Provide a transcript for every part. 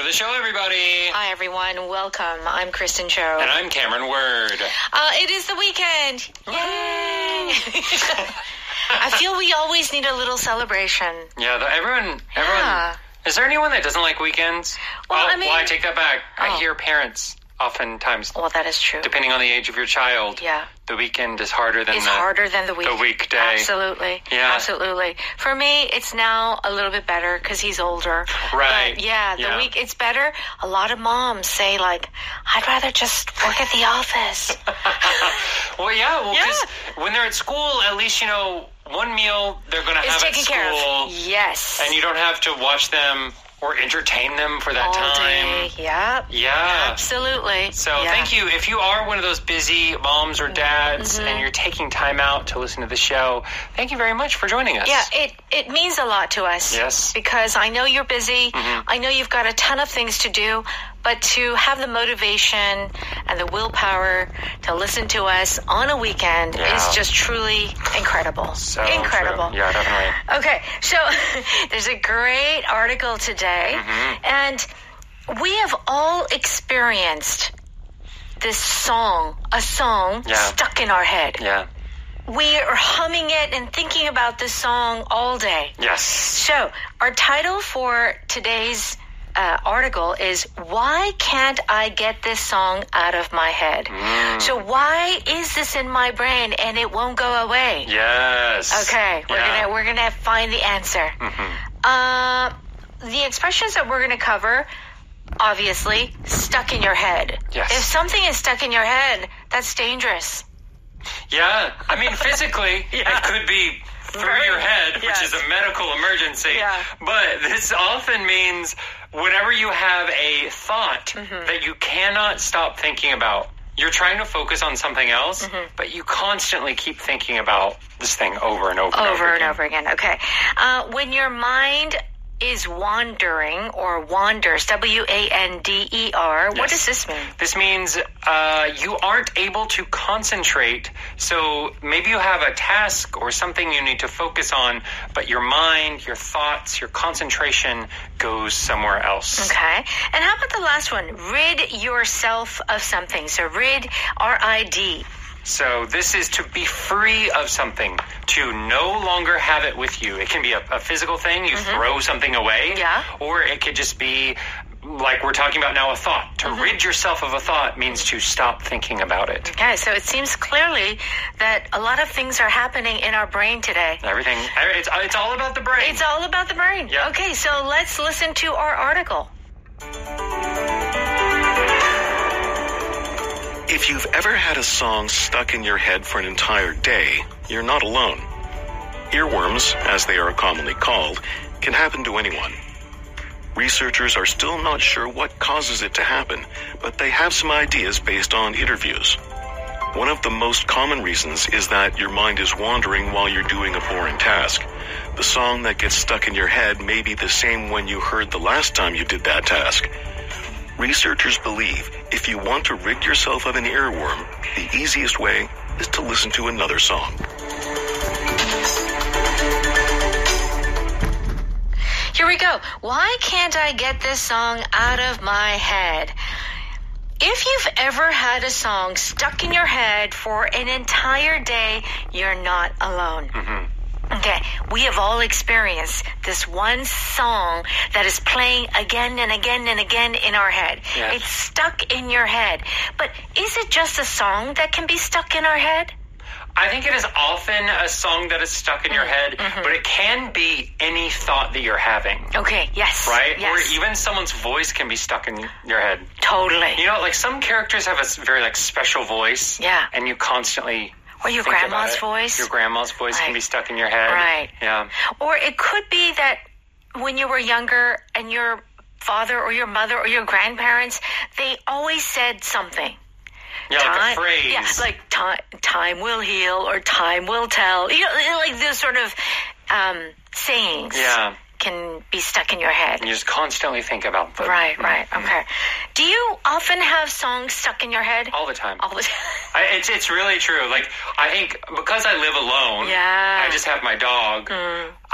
the show, everybody. Hi, everyone. Welcome. I'm Kristen Cho. And I'm Cameron Word. It is the weekend. Yay! I feel we always need a little celebration. Yeah, everyone. Is there anyone that doesn't like weekends? Well, I take that back. I hear parents oftentimes. Well, that is true. Depending on the age of your child. Yeah. The weekend is harder than the week. The weekday. Absolutely. Yeah. Absolutely. For me, it's now a little bit better because he's older. Right. But the week, it's better. A lot of moms say, like, I'd rather just work at the office. Because when they're at school, at least, one meal they're going to have at school. Care of. Yes. And you don't have to watch them or entertain them for that all time. Day. Yep. Yeah. Absolutely. So thank you. If you are one of those busy moms or dads and you're taking time out to listen to the show, thank you very much for joining us. Yeah, it means a lot to us. Yes. Because I know you're busy. I know you've got a ton of things to do. But to have the motivation and the willpower to listen to us on a weekend is just truly incredible. So incredible. True. Yeah, definitely. Okay, so there's a great article today, and we have all experienced this song, a song stuck in our head. Yeah. We are humming it and thinking about this song all day. Yes. So our title for today's article is Why Can't I Get This Song Out of My Head? So why is this in my brain and it won't go away? Yes. Okay, we're gonna find the answer. The expressions that we're gonna cover, obviously, stuck in your head. Yes. If something is stuck in your head, that's dangerous. Yeah, I mean physically it could be through your head, which is a medical emergency. Yeah. But this often means whenever you have a thought that you cannot stop thinking about, you're trying to focus on something else, but you constantly keep thinking about this thing over and over and over again. Okay. When your mind is wandering or wanders, W-A-N-D-E-R. What does this mean? This means you aren't able to concentrate. So maybe you have a task or something you need to focus on, but your mind, your thoughts, your concentration goes somewhere else. Okay. And how about the last one? Rid yourself of something. So rid, R-I-D. So this is to be free of something, to no longer have it with you. It can be a physical thing, you throw something away, or it could just be, like we're talking about now, a thought. To rid yourself of a thought means to stop thinking about it. Okay, so it seems clearly that a lot of things are happening in our brain today. Everything, it's all about the brain. It's all about the brain. Yep. Okay, so let's listen to our article. If you've ever had a song stuck in your head for an entire day, you're not alone. Earworms, as they are commonly called, can happen to anyone. Researchers are still not sure what causes it to happen, but they have some ideas based on interviews. One of the most common reasons is that your mind is wandering while you're doing a boring task. The song that gets stuck in your head may be the same one you heard the last time you did that task. Researchers believe if you want to rid yourself of an earworm, the easiest way is to listen to another song. Here we go. Why can't I get this song out of my head? If you've ever had a song stuck in your head for an entire day, you're not alone. Okay, we have all experienced this one song that is playing again and again and again in our head. Yes. It's stuck in your head. But is it just a song that can be stuck in our head? I think it is often a song that is stuck in your head, but it can be any thought that you're having. Okay, yes. Right? Yes. Or even someone's voice can be stuck in your head. Totally. You know, like some characters have a very special voice. Yeah. And you constantly or your think grandma's about it. voice. Your grandma's voice can be stuck in your head. Right. Yeah. Or it could be that when you were younger and your father or your mother or your grandparents, they always said something. Yeah, like a phrase. Yeah, like time will heal or time will tell. You know, like those sort of sayings. Yeah. Can be stuck in your head. And you just constantly think about them. Right. Okay. Do you often have songs stuck in your head? All the time. All the time. It's really true. Like, I think because I live alone, I just have my dog.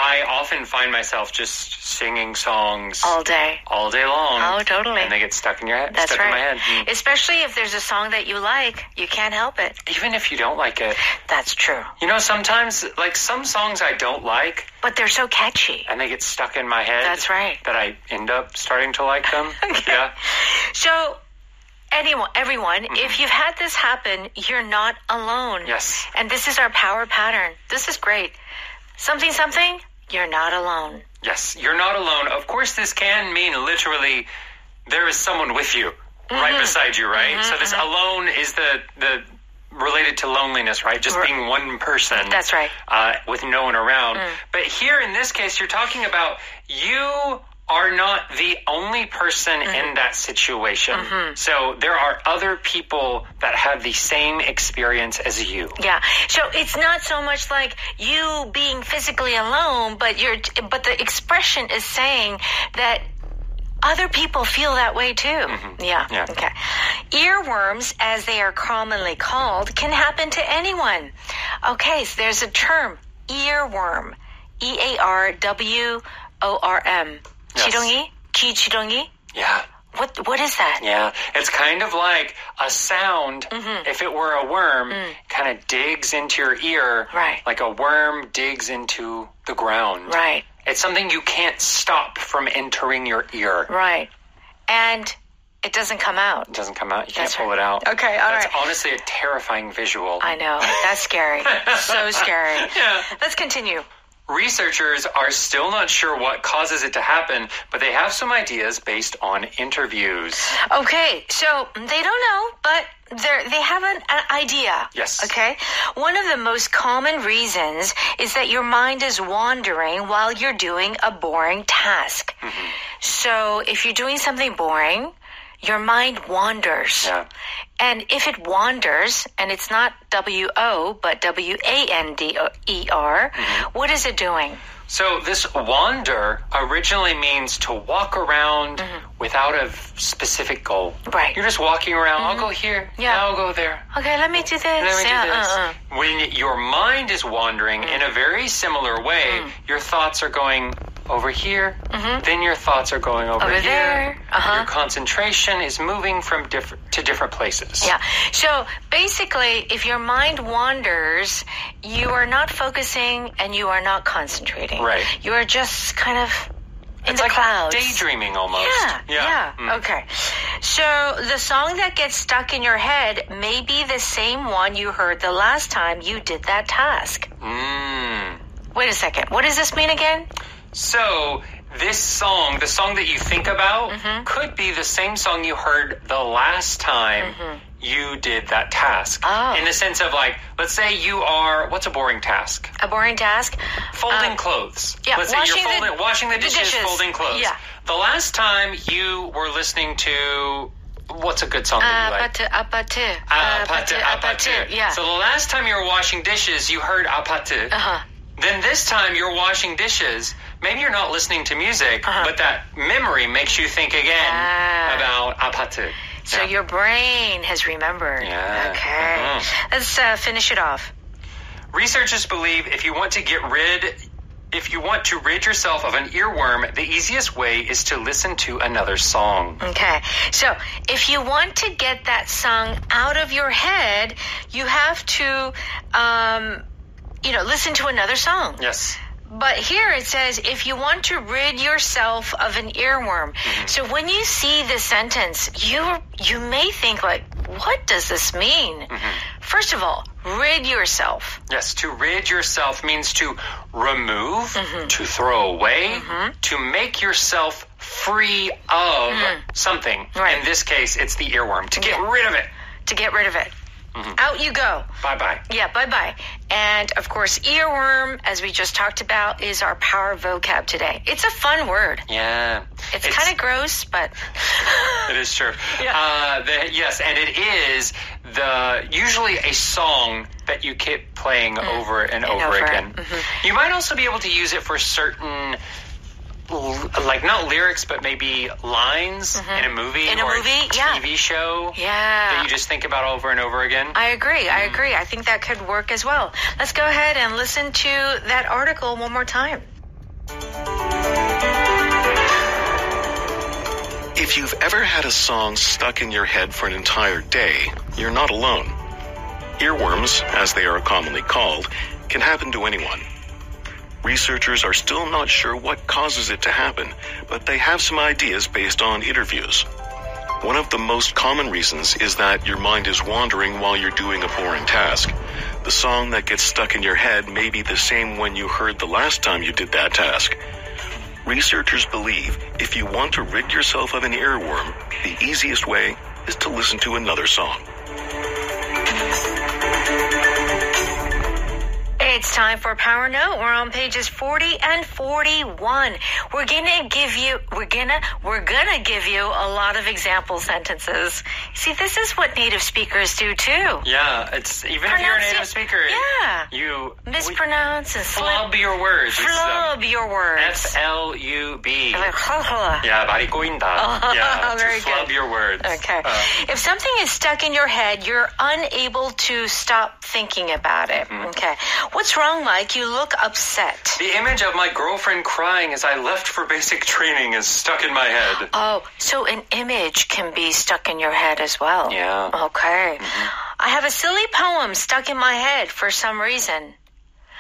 I often find myself just singing songs all day long. Oh, totally. And they get stuck in your head. That's stuck right. in my head. Especially if there's a song that you like, you can't help it. Even if you don't like it. That's true. You know, sometimes, like some songs I don't like. But they're so catchy. And they get stuck in my head. That's right. That I end up starting to like them. Okay. Yeah. So, everyone, if you've had this happen, you're not alone. Yes. And this is our power pattern. This is great. Something, you're not alone. Yes, you're not alone. Of course, this can mean literally there is someone with you right beside you, right? So this alone is the related to loneliness, right? Just being one person. That's right. With no one around. But here in this case, you're talking about you are not the only person in that situation. So there are other people that have the same experience as you. Yeah. So it's not so much like you being physically alone, but the expression is saying that other people feel that way too. Yeah. Okay. Earworms, as they are commonly called, can happen to anyone. Okay, so there's a term, earworm. EARWORM. Yes. 귀지렁이? Yeah. What is that? Yeah. It's kind of like a sound. If it were a worm, kind of digs into your ear. Right. Like a worm digs into the ground. Right. It's something you can't stop from entering your ear. Right. And it doesn't come out. It doesn't come out. You can't That's pull right. it out. Okay, all That's right. honestly a terrifying visual. I know. That's scary. So scary. Yeah. Let's continue. Researchers are still not sure what causes it to happen, but they have some ideas based on interviews. Okay, so they don't know, but they have an idea. Yes. Okay? One of the most common reasons is that your mind is wandering while you're doing a boring task. So if you're doing something boring, your mind wanders. Yeah. And if it wanders, and it's not W-O, but W-A-N-D-E-R, what is it doing? So this wander originally means to walk around without a specific goal. Right. You're just walking around. I'll go here. Yeah. Now I'll go there. Okay, let me do this. Let me do this. Yeah, When your mind is wandering in a very similar way, your thoughts are going over here. Then your thoughts are going over here. there. Your concentration is moving from different places. Yeah. So basically, if your mind wanders, you are not focusing and you are not concentrating. Right. You are just kind of in It's the like clouds. daydreaming almost. Yeah. Okay. So the song that gets stuck in your head may be the same one you heard the last time you did that task. Wait a second. What does this mean again? So this song, the song that you think about, could be the same song you heard the last time you did that task. Oh. In the sense of like, let's say you are, what's a boring task? A boring task? Folding clothes. Yeah, Let's say you're washing the dishes, dishes. folding clothes. Yeah. The last time you were listening to, what's a good song that you like? 아파트. Yeah. So the last time you were washing dishes, you heard 아파트. Then this time you're washing dishes, maybe you're not listening to music, but that memory makes you think again about 아파트. So your brain has remembered. Yeah. Okay. Let's finish it off. Researchers believe if you want to rid yourself of an earworm, the easiest way is to listen to another song. Okay. So if you want to get that song out of your head, you have to, listen to another song. Yes. But here it says, if you want to rid yourself of an earworm. So when you see this sentence, you may think like, what does this mean? First of all, rid yourself. Yes, to rid yourself means to remove, to throw away, to make yourself free of something. Right. In this case, it's the earworm. To get rid of it. To get rid of it. Out you go. Bye-bye. Yeah, bye-bye. And, of course, earworm, as we just talked about, is our power vocab today. It's a fun word. Yeah. It's kind of gross, but... It is true. Yeah. Yes, and it is usually a song that you keep playing over and over again. You might also be able to use it for certain... like not lyrics, but maybe lines in a movie or a TV show that you just think about over and over again. I agree. I think that could work as well. Let's go ahead and listen to that article one more time. If you've ever had a song stuck in your head for an entire day, you're not alone. Earworms, as they are commonly called, can happen to anyone. Researchers are still not sure what causes it to happen, but they have some ideas based on interviews. One of the most common reasons is that your mind is wandering while you're doing a boring task. The song that gets stuck in your head may be the same one you heard the last time you did that task. Researchers believe if you want to rid yourself of an earworm, the easiest way is to listen to another song. It's time for Power Note. We're on pages 40 and 41. We're gonna give you a lot of example sentences. See, this is what native speakers do too. Yeah, it's even if you're a native speaker, you mispronounce and flub your words. Flub your words. F-L-U-B. Like, Yeah, 말이 꼬인다. Yeah, very flub good. your words. Okay. If something is stuck in your head, you're unable to stop thinking about it. Okay. What's wrong, Mike? You look upset. The image of my girlfriend crying as I left for basic training is stuck in my head. Oh, so an image can be stuck in your head as well. Yeah. Okay. I have a silly poem stuck in my head for some reason.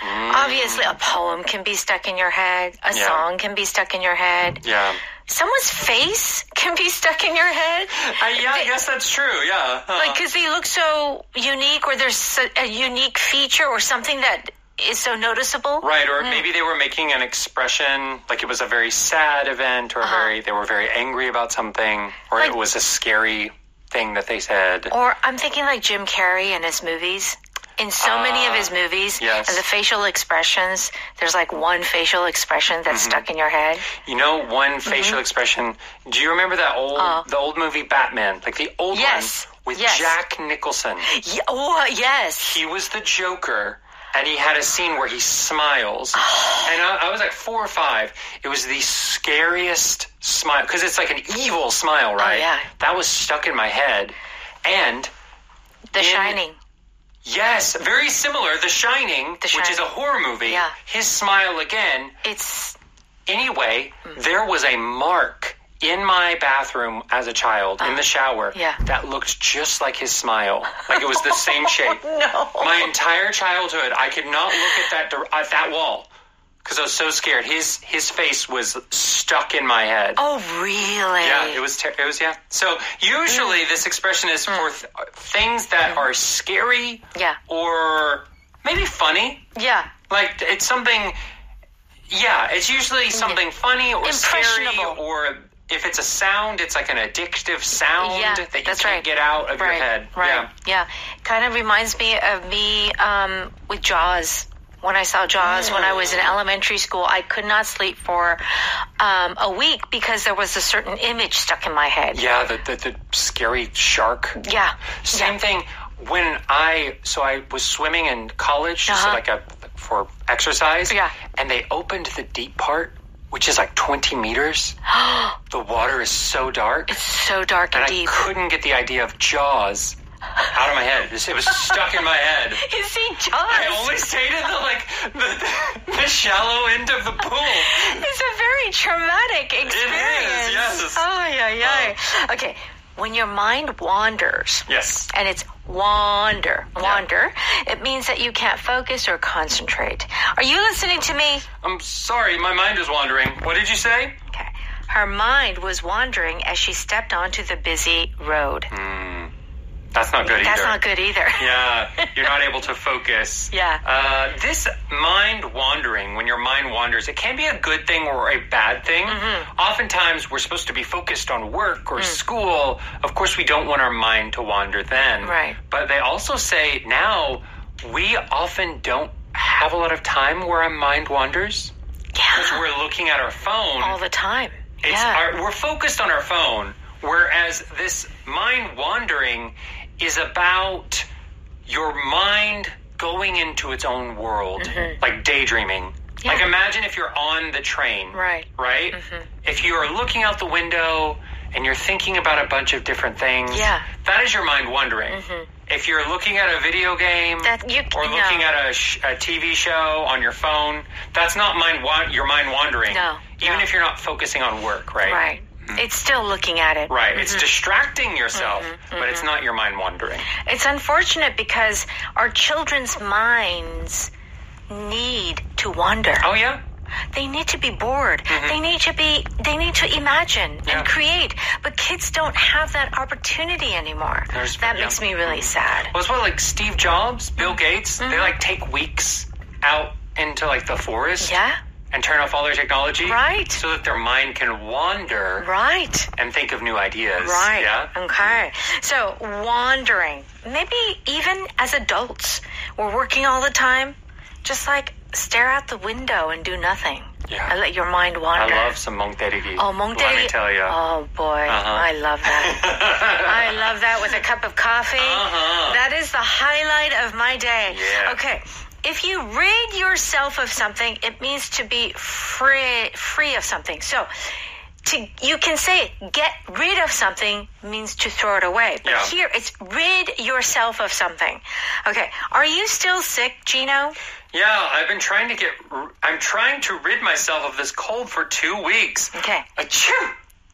Obviously, a poem can be stuck in your head. A song can be stuck in your head. Yeah. Someone's face can be stuck in your head. I guess that's true, yeah. Like, because they look so unique, or there's a unique feature or something that is so noticeable. Right, or maybe they were making an expression, like it was a very sad event, or they were very angry about something, or it was a scary thing that they said. Or I'm thinking like Jim Carrey in his movies. In so many of his movies, and the facial expressions, there's like one facial expression that's stuck in your head. You know, one facial expression. Do you remember that the old movie Batman? Like the old one with Jack Nicholson. Yes. He was the Joker, and he had a scene where he smiles. And I was like 4 or 5. It was the scariest smile, because it's like an evil smile, right? Oh, yeah. That was stuck in my head. And The Shining. Yes, very similar. The Shining, which is a horror movie. Yeah. His smile again. Anyway, there was a mark in my bathroom as a child, in the shower, that looked just like his smile. Like it was the same shape. No. My entire childhood, I could not look at that wall because I was so scared. His face was stuck in my head. Oh, really? Yeah, it was. So usually this expression is for things that are scary, or maybe funny. Yeah, like it's something. Yeah, it's usually something funny or scary, or if it's a sound, it's like an addictive sound that you can't get out of your head. Right. Yeah. Kind of reminds me of me with Jaws. When I saw Jaws when I was in elementary school, I could not sleep for a week because there was a certain image stuck in my head. Yeah, the scary shark. Yeah. Same thing when I was swimming in college, just for exercise. Yeah. And they opened the deep part, which is like 20 meters. The water is so dark. It's so dark and deep. I couldn't get the idea of Jaws out of my head. It was stuck in my head. You see, Jaws. I only stayed in the shallow end of the pool. It's a very traumatic experience. It is, yes. Oh, yeah. Okay, when your mind wanders. Yes. And it's wander, it means that you can't focus or concentrate. Are you listening to me? I'm sorry, my mind is wandering. What did you say? Okay. Her mind was wandering as she stepped onto the busy road. That's not good either. That's not good either. Yeah, you're not able to focus. Yeah. This mind wandering, when your mind wanders, it can be a good thing or a bad thing. Oftentimes, we're supposed to be focused on work or school. Of course, we don't want our mind to wander then. Right. But they also say now, we often don't have a lot of time where our mind wanders. Yeah. Because we're looking at our phone. All the time. We're focused on our phone, whereas this mind wandering is about your mind going into its own world, like daydreaming. Yeah. Like imagine if you're on the train, right? If you are looking out the window and you're thinking about a bunch of different things, that is your mind wandering. If you're looking at a video game or looking at a TV show on your phone, that's not your mind wandering. No. Even if you're not focusing on work, right? Right. It's still looking at it. Right. It's distracting yourself, but it's not your mind wandering. It's unfortunate because our children's minds need to wander. Oh, yeah? They need to be bored. They need to imagine and create. But kids don't have that opportunity anymore. That makes me really sad. Well, it's what, like Steve Jobs, Bill Gates, they like take weeks out into like the forest. Yeah. And turn off all their technology. Right. So that their mind can wander. Right. And think of new ideas. Right. Yeah? Okay. So wandering. Maybe even as adults, we're working all the time. Just like stare out the window and do nothing. Yeah. And let your mind wander. I love some 멍때리기. Oh, 멍때리기. Let me tell you. Oh, boy. I love that. I love that with a cup of coffee. That is the highlight of my day. Yeah. Okay. If you rid yourself of something, it means to be free of something. So you can say get rid of something means to throw it away. But here it's rid yourself of something. Okay. Are you still sick, Gino? Yeah, I'm trying to rid myself of this cold for 2 weeks. Okay. Achoo!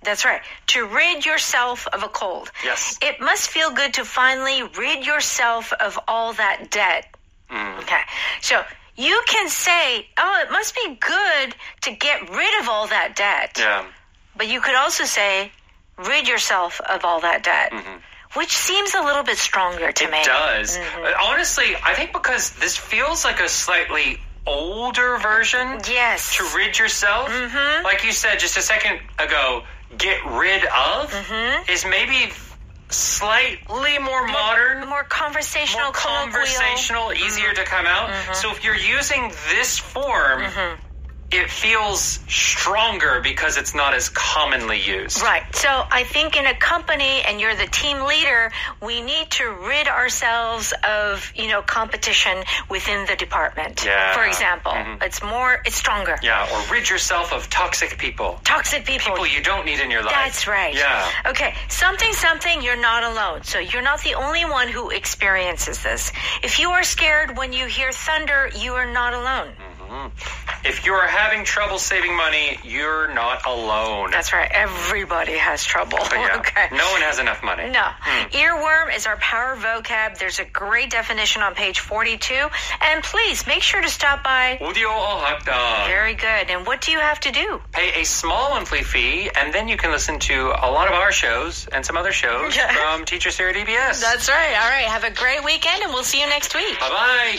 That's right. To rid yourself of a cold. Yes. It must feel good to finally rid yourself of all that debt. Okay. So you can say, oh, it must be good to get rid of all that debt. Yeah. But you could also say, rid yourself of all that debt. Which seems a little bit stronger to me. It does. Honestly, I think because this feels like a slightly older version. Yes. To rid yourself. Like you said just a second ago, get rid of is maybe slightly more modern. More conversational, easier to come out. So if you're using this form, it feels stronger because it's not as commonly used. Right. So I think in a company, and you're the team leader, we need to rid ourselves of, competition within the department. Yeah. For example, it's stronger. Yeah. Or rid yourself of toxic people. Toxic people. People you don't need in your life. That's right. Yeah. Okay. Something, you're not alone. So you're not the only one who experiences this. If you are scared when you hear thunder, you are not alone. If you are having trouble saving money, you're not alone. That's right. Everybody has trouble. Yeah. Okay. No one has enough money. No. Earworm is our power vocab. There's a great definition on page 42. And please make sure to stop by. 오디오 어학당. Very good. And what do you have to do? Pay a small monthly fee, and then you can listen to a lot of our shows and some other shows from Teachers here at EBS. That's right. All right. Have a great weekend, and we'll see you next week. Bye-bye.